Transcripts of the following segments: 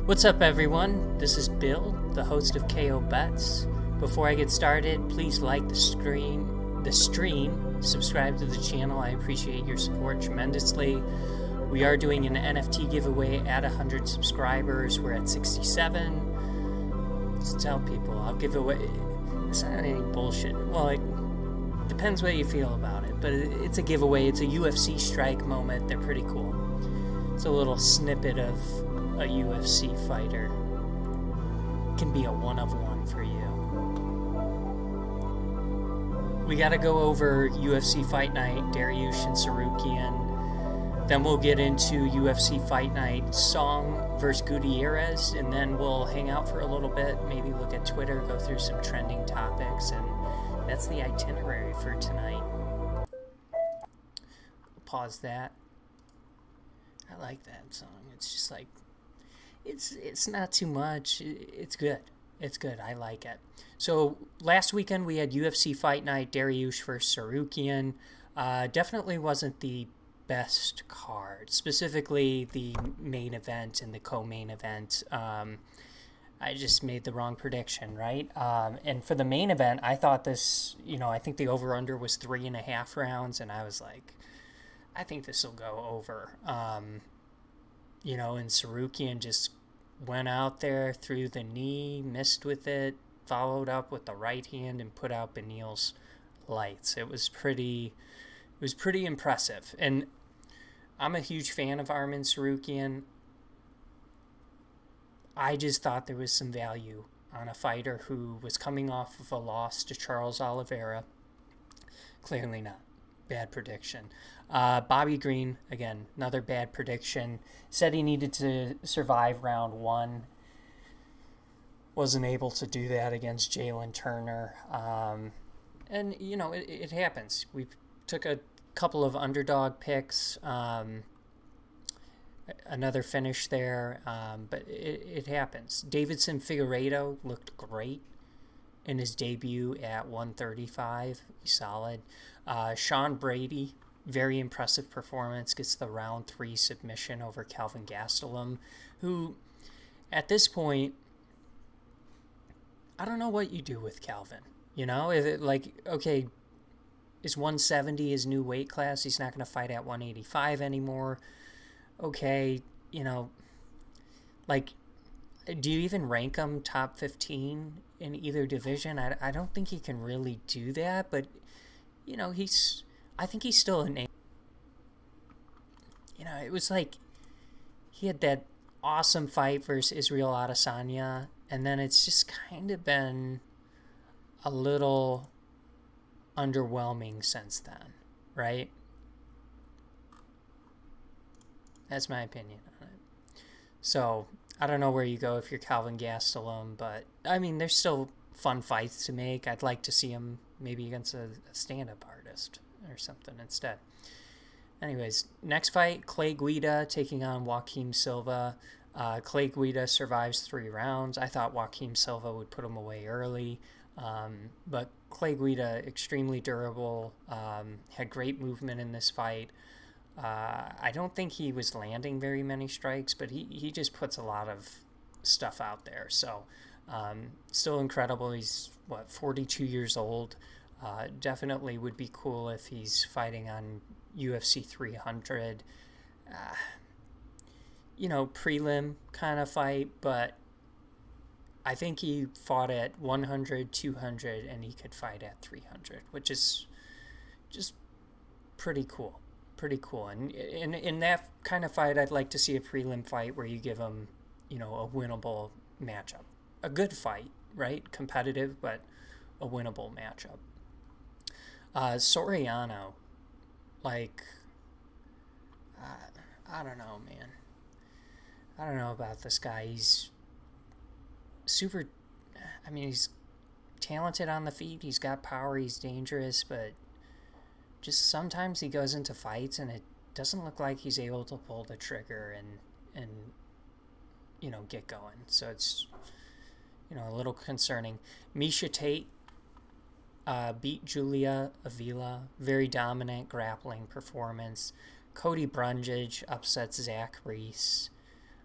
What's up, everyone? This is Bill, the host of KO Bets. Before I get started, please like the stream, subscribe to the channel. I appreciate your support tremendously. We are doing an NFT giveaway at 100 subscribers. We're at 67. Just tell people I'll give away. It's not any bullshit. Well, it depends what you feel about it, but it's a giveaway. It's a UFC strike moment. They're pretty cool. It's a little snippet of a UFC fighter. It can be a one-of-one for you. We got to go over UFC Fight Night, Dariush and Sarukian. Then we'll get into UFC Fight Night, Song versus Gutierrez, and then we'll hang out for a little bit, maybe look at Twitter, go through some trending topics, and that's the itinerary for tonight. Pause that. I like that song. It's just like, it's not too much. It's good. It's good. I like it. So last weekend we had UFC Fight Night, Dariush versus Sarukian. Definitely wasn't the best card. Specifically the main event and the co-main event. I just made the wrong prediction, right? And for the main event, I thought this, I think the over-under was 3.5 rounds, and I was like, I think this will go over. And Sarukian just went out there, threw the knee, missed with it, followed up with the right hand, and put out Beneil's lights. It was pretty impressive. And I'm a huge fan of Arman Sarukian. I just thought there was some value on a fighter who was coming off of a loss to Charles Oliveira. Clearly not. Bad prediction. Bobby Green, again, another bad prediction. Said he needed to survive round one. Wasn't able to do that against Jalen Turner. And, it happens. We took a couple of underdog picks. Another finish there. But it happens. Davidson Figueiredo looked great in his debut at 135. He's solid. Sean Brady, very impressive performance, gets the round 3 submission over Calvin Gastelum, who at this point, I don't know what you do with Calvin. Is it okay, is 170 his new weight class? He's not going to fight at 185 anymore. Okay, do you even rank him top 15 in either division? I don't think he can really do that, but I think he's still an A. It was like he had that awesome fight versus Israel Adesanya, and then it's just kind of been a little underwhelming since then, right? That's my opinion on it. So I don't know where you go if you're Calvin Gastelum, but there's still fun fights to make. I'd like to see him maybe against a stand-up artist or something instead. Anyways, next fight, Clay Guida taking on Joaquim Silva. Clay Guida survives 3 rounds. I thought Joaquim Silva would put him away early, but Clay Guida, extremely durable, had great movement in this fight. I don't think he was landing very many strikes, but he just puts a lot of stuff out there. So still incredible. He's 42 years old. Definitely would be cool if he's fighting on UFC 300. Prelim kind of fight, but I think he fought at 100, 200, and he could fight at 300, which is just pretty cool. Pretty cool. And in that kind of fight, I'd like to see a prelim fight where you give him, a winnable matchup. A good fight, right? Competitive, but a winnable matchup. Soriano, I don't know, man. I don't know about this guy. He's super, he's talented on the feet. He's got power. He's dangerous, but just sometimes he goes into fights and it doesn't look like he's able to pull the trigger and get going. So it's, a little concerning. Miesha Tate beat Julia Avila. Very dominant grappling performance. Cody Brundage upsets Zach Reese.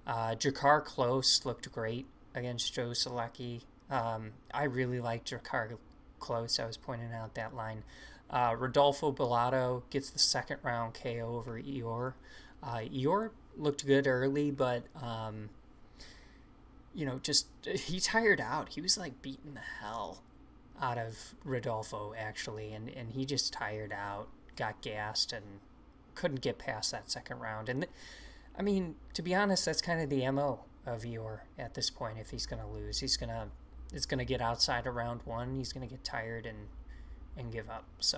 Jakar Close looked great against Joe Selecki. I really liked Jakar Close. I was pointing out that line. Rodolfo Bellato gets the second round KO over Eeyore. Eeyore looked good early, but just he tired out. He was like beating the hell out of Rodolfo actually, and he just tired out, got gassed, and couldn't get past that second round. And I mean, to be honest, that's kind of the MO of Eeyore at this point. If he's gonna lose, it's gonna get outside of round one. He's gonna get tired and give up. So